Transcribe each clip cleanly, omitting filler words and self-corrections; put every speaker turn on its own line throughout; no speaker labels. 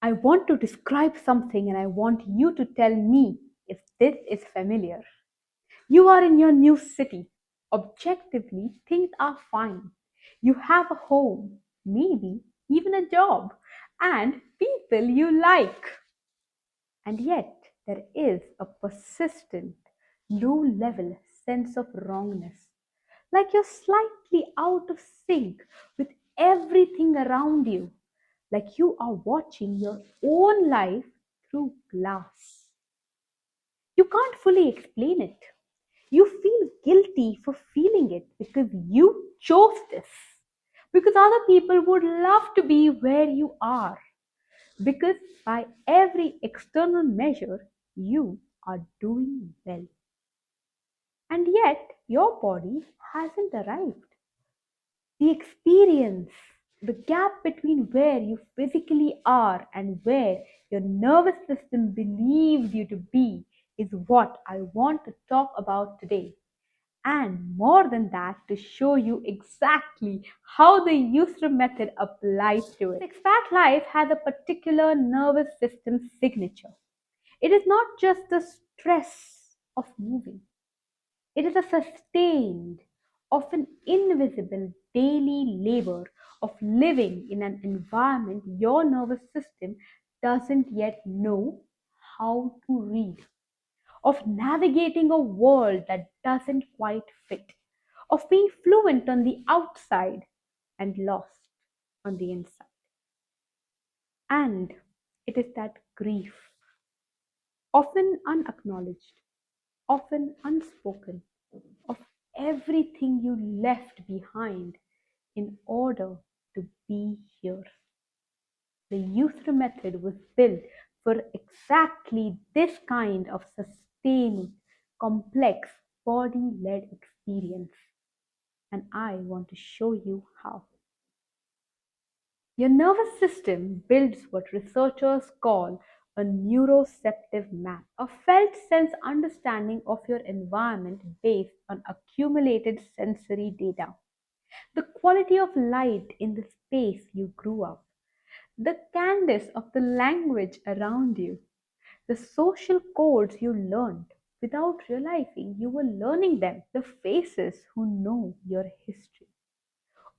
I want to describe something and I want you to tell me if this is familiar. You are in your new city. Objectively, things are fine. You have a home, maybe even a job, and people you like. And yet, there is a persistent, low level sense of wrongness. Like you're slightly out of sync with everything around you. Like you are watching your own life through glass. You can't fully explain it. You feel guilty for feeling it because you chose this. Because other people would love to be where you are. Because by every external measure, you are doing well. And yet, your body hasn't arrived. The experience, the gap between where you physically are and where your nervous system believes you to be, is what I want to talk about today. And more than that, to show you exactly how the YUSR method applies to it. Expat life has a particular nervous system signature. It is not just the stress of moving, it is a sustained, often invisible daily labor of living in an environment your nervous system doesn't yet know how to read, of navigating a world that doesn't quite fit, of being fluent on the outside and lost on the inside. And it is that grief, often unacknowledged, often unspoken, of everything you left behind in order to be here. The YUSR method was built for exactly this kind of sustained, complex, body led experience. And I want to show you how. Your nervous system builds what researchers call a neuroceptive map, a felt sense understanding of your environment based on accumulated sensory data. The quality of light in the space you grew up, the cadence of the language around you, the social codes you learned without realizing you were learning them, the faces who know your history.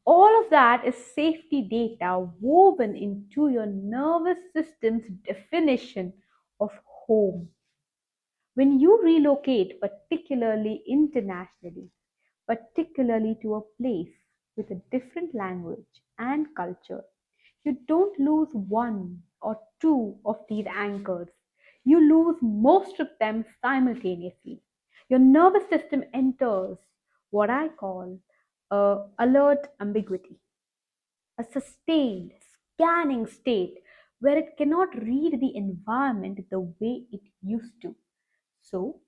All of that is safety data woven into your nervous system's definition of home. When you relocate, particularly internationally, particularly to a place with a different language and culture, you don't lose one or two of these anchors. You lose most of them simultaneously. Your nervous system enters what I call alert ambiguity, a sustained, scanning state where it cannot read the environment the way it used to. So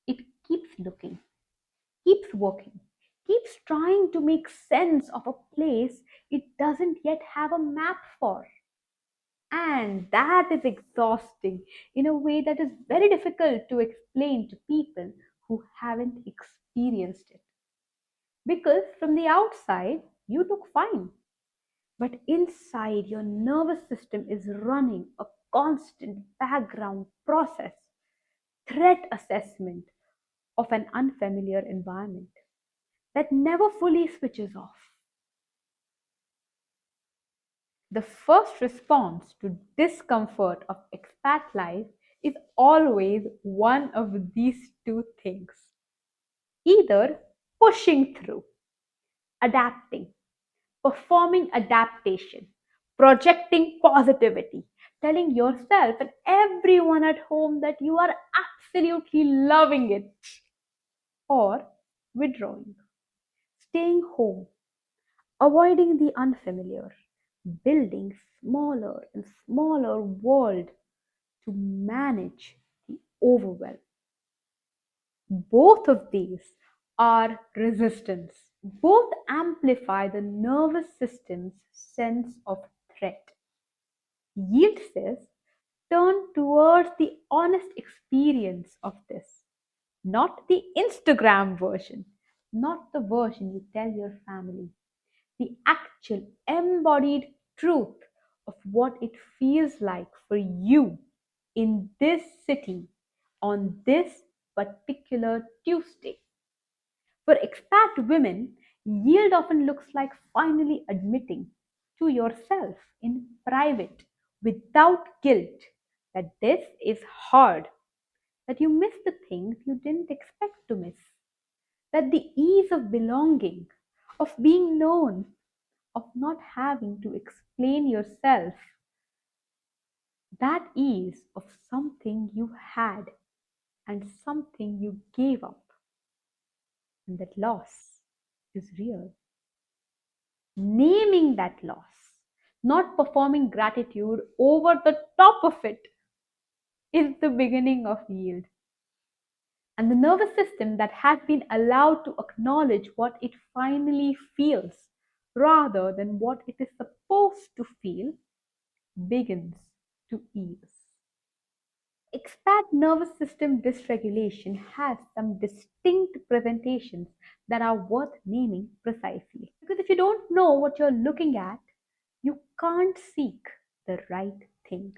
it keeps looking, keeps working, keeps trying to make sense of a place it doesn't yet have a map for. And that is exhausting in a way that is very difficult to explain to people who haven't experienced it. Because from the outside, you look fine. But inside, your nervous system is running a constant background process, threat assessment of an unfamiliar environment that never fully switches off. The first response to discomfort of expat life is always one of these two things: either pushing through, adapting, performing adaptation, projecting positivity, telling yourself and everyone at home that you are absolutely loving it, or withdrawing, staying home, avoiding the unfamiliar, building smaller and smaller world to manage the overwhelm. Both of these are resistance. Both amplify the nervous system's sense of threat. Yield says, turn towards the honest experience of this, not the Instagram version, not the version you tell your family, the actual embodied truth of what it feels like for you in this city on this particular Tuesday. For expat women, yield often looks like finally admitting to yourself in private without guilt that this is hard, that you miss the things you didn't expect to miss, that the ease of belonging, of being known, of not having to explain yourself, that ease of something you had and something you gave up, and that loss is real. Naming that loss, not performing gratitude over the top of it, is the beginning of yield. And the nervous system that has been allowed to acknowledge what it finally feels rather than what it is supposed to feel begins to ease. Expat nervous system dysregulation has some distinct presentations that are worth naming precisely. Because if you don't know what you're looking at, you can't seek the right thing.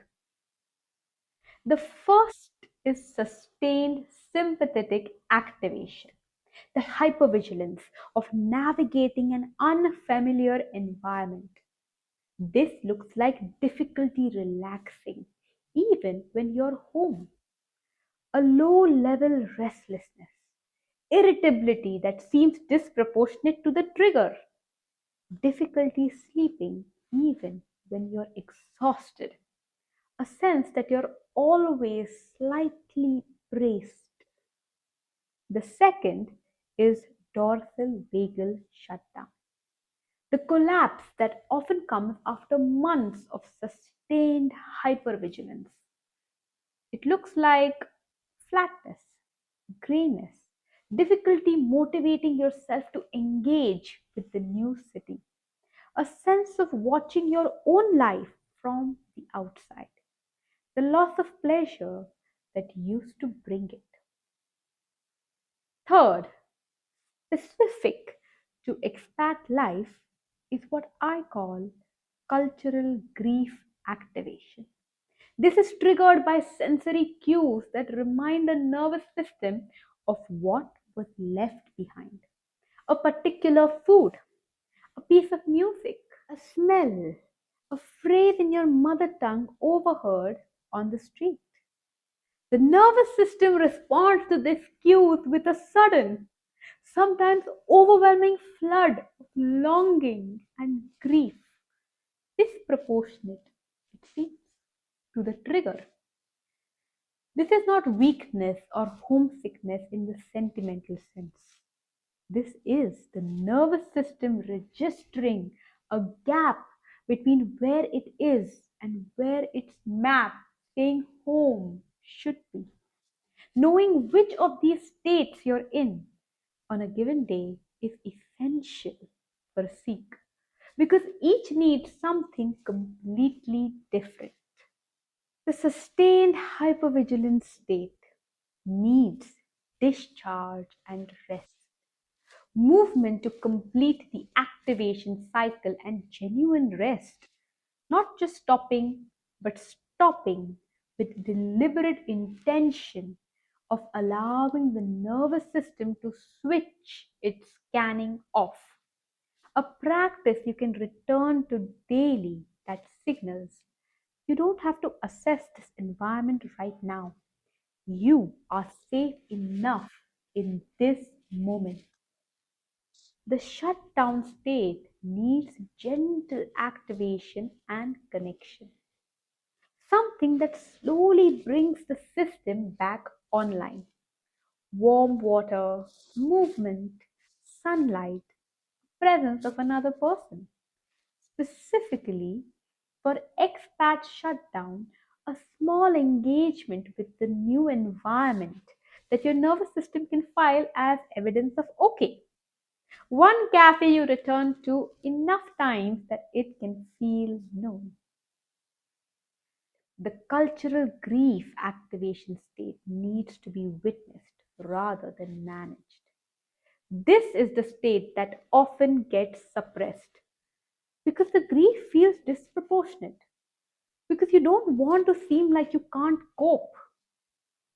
The first is sustained sympathetic activation, the hypervigilance of navigating an unfamiliar environment. This looks like difficulty relaxing, even when you're home. A low level restlessness, irritability that seems disproportionate to the trigger, difficulty sleeping even when you're exhausted, a sense that you're always slightly braced. The second is dorsal vagal shutdown, the collapse that often comes after months of sustained hypervigilance. It looks like flatness, grayness, difficulty motivating yourself to engage with the new city, a sense of watching your own life from the outside, the loss of pleasure that used to bring it. Third, specific to expat life is what I call cultural grief activation. This is triggered by sensory cues that remind the nervous system of what was left behind. A particular food, a piece of music, a smell, a phrase in your mother tongue overheard on the street. The nervous system responds to these cues with a sudden, sometimes overwhelming flood of longing and grief, disproportionate, it seems, to the trigger. This is not weakness or homesickness in the sentimental sense. This is the nervous system registering a gap between where it is and where its map saying home should be. Knowing which of these states you're in on a given day is essential for a Sikh because each needs something completely different. The sustained hypervigilance state needs discharge and rest, movement to complete the activation cycle, and genuine rest, not just stopping, but stopping with deliberate intention of allowing the nervous system to switch its scanning off. A practice you can return to daily that signals you don't have to assess this environment right now. You are safe enough in this moment. The shutdown state needs gentle activation and connection, something that slowly brings the system back online. Warm water, movement, sunlight, presence of another person. Specifically, for expat shutdown, a small engagement with the new environment that your nervous system can file as evidence of okay. One cafe you return to enough times that it can feel known. The cultural grief activation state needs to be witnessed rather than managed. This is the state that often gets suppressed because the grief feels disproportionate. because you don't want to seem like you can't cope,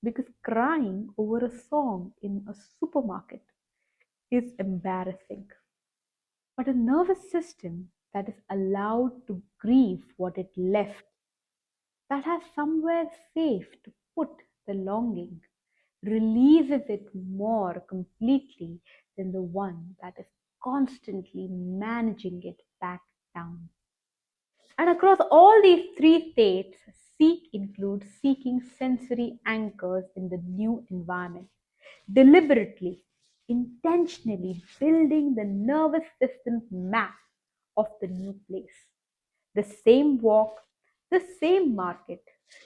because crying over a song in a supermarket is embarrassing. But a nervous system that is allowed to grieve what it left, that has somewhere safe to put the longing, releases it more completely than the one that is constantly managing it back down. And across all these three states, seek includes seeking sensory anchors in the new environment, deliberately, intentionally building the nervous system's map of the new place. The same walk, the same market,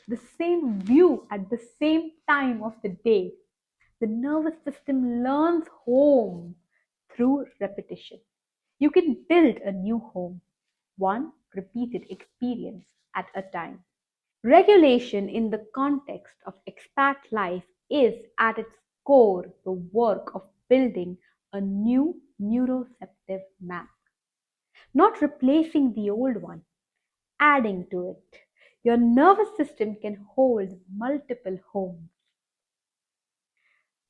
the same view at the same time of the day. The nervous system learns home through repetition. You can build a new home, one repeated experience at a time. Regulation in the context of expat life is at its core the work of building a new neuroceptive map, not replacing the old one, adding to it. Your nervous system can hold multiple homes,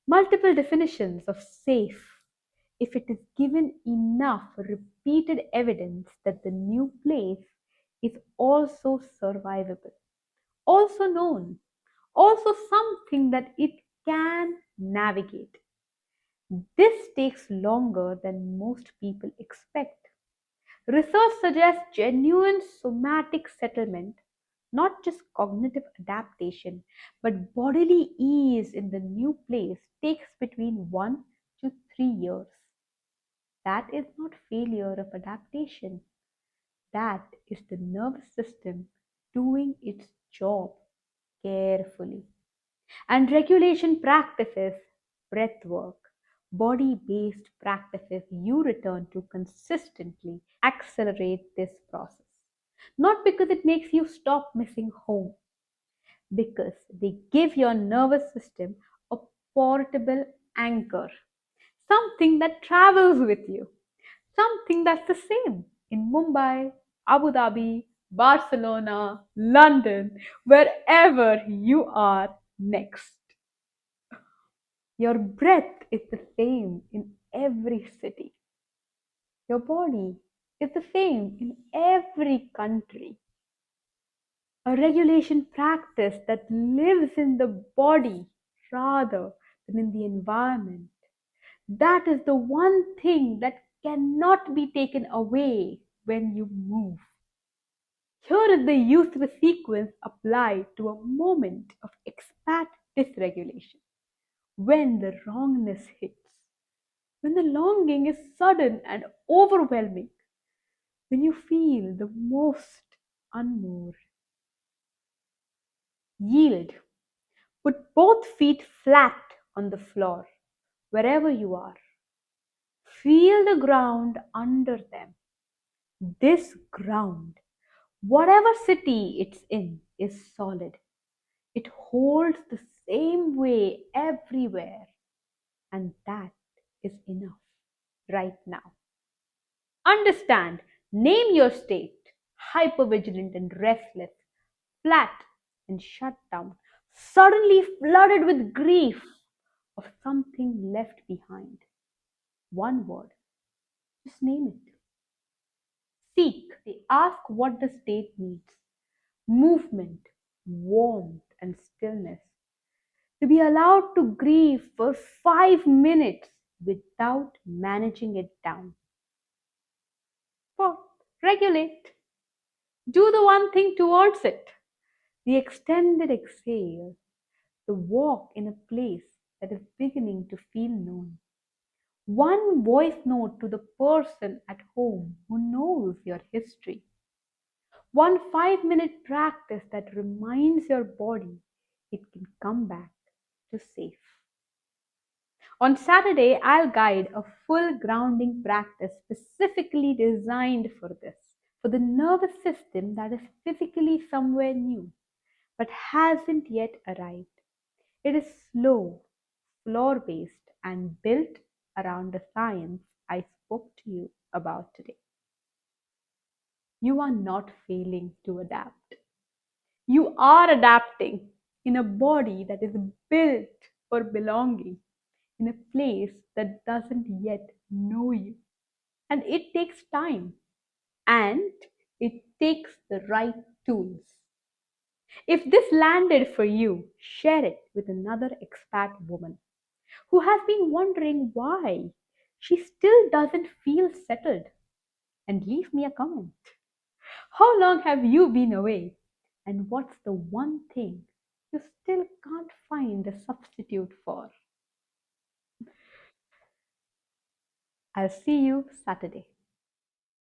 multiple definitions of safe, if it is given enough repeated evidence that the new place is also survivable, also known, also something that it can navigate. This takes longer than most people expect. Research suggests genuine somatic settlement, not just cognitive adaptation, but bodily ease in the new place takes between 1 to 3 years. That is not failure of adaptation. That is the nervous system doing its job carefully. And regulation practices, breath work, body based practices you return to consistently accelerate this process. Not because it makes you stop missing home, because they give your nervous system a portable anchor, something that travels with you, something that's the same in Mumbai, Abu Dhabi, Barcelona, London, wherever you are next. Your breath is the same in every city. Your body is the same in every country. A regulation practice that lives in the body rather than in the environment. That is the one thing that cannot be taken away when you move. Here is the USR sequence applied to a moment of expat dysregulation. When the wrongness hits, when the longing is sudden and overwhelming, when you feel the most unmoored. Yield. Put both feet flat on the floor, wherever you are. Feel the ground under them. This ground, whatever city it's in, is solid. It holds the same way everywhere, and that is enough right now. Understand, name your state, hypervigilant and restless, flat and shut down, suddenly flooded with grief of something left behind. One word, just name it. Seek, they ask what the state needs. Movement, warmth, and stillness. To be allowed to grieve for 5 minutes without managing it down. Fourth, regulate. Do the one thing towards it. The extended exhale, the walk in a place that is beginning to feel known. One voice note to the person at home who knows your history. One 5 minute practice that reminds your body it can come back to safe. On Saturday, I'll guide a full grounding practice specifically designed for this, for the nervous system that is physically somewhere new but hasn't yet arrived. It is slow, floor based, and built around the science I spoke to you about today. You are not failing to adapt. You are adapting in a body that is built for belonging, in a place that doesn't yet know you. And it takes time and it takes the right tools. If this landed for you, share it with another expat woman who has been wondering why she still doesn't feel settled, and leave me a comment. How long have you been away? And what's the one thing you still can't find a substitute for? I'll see you Saturday.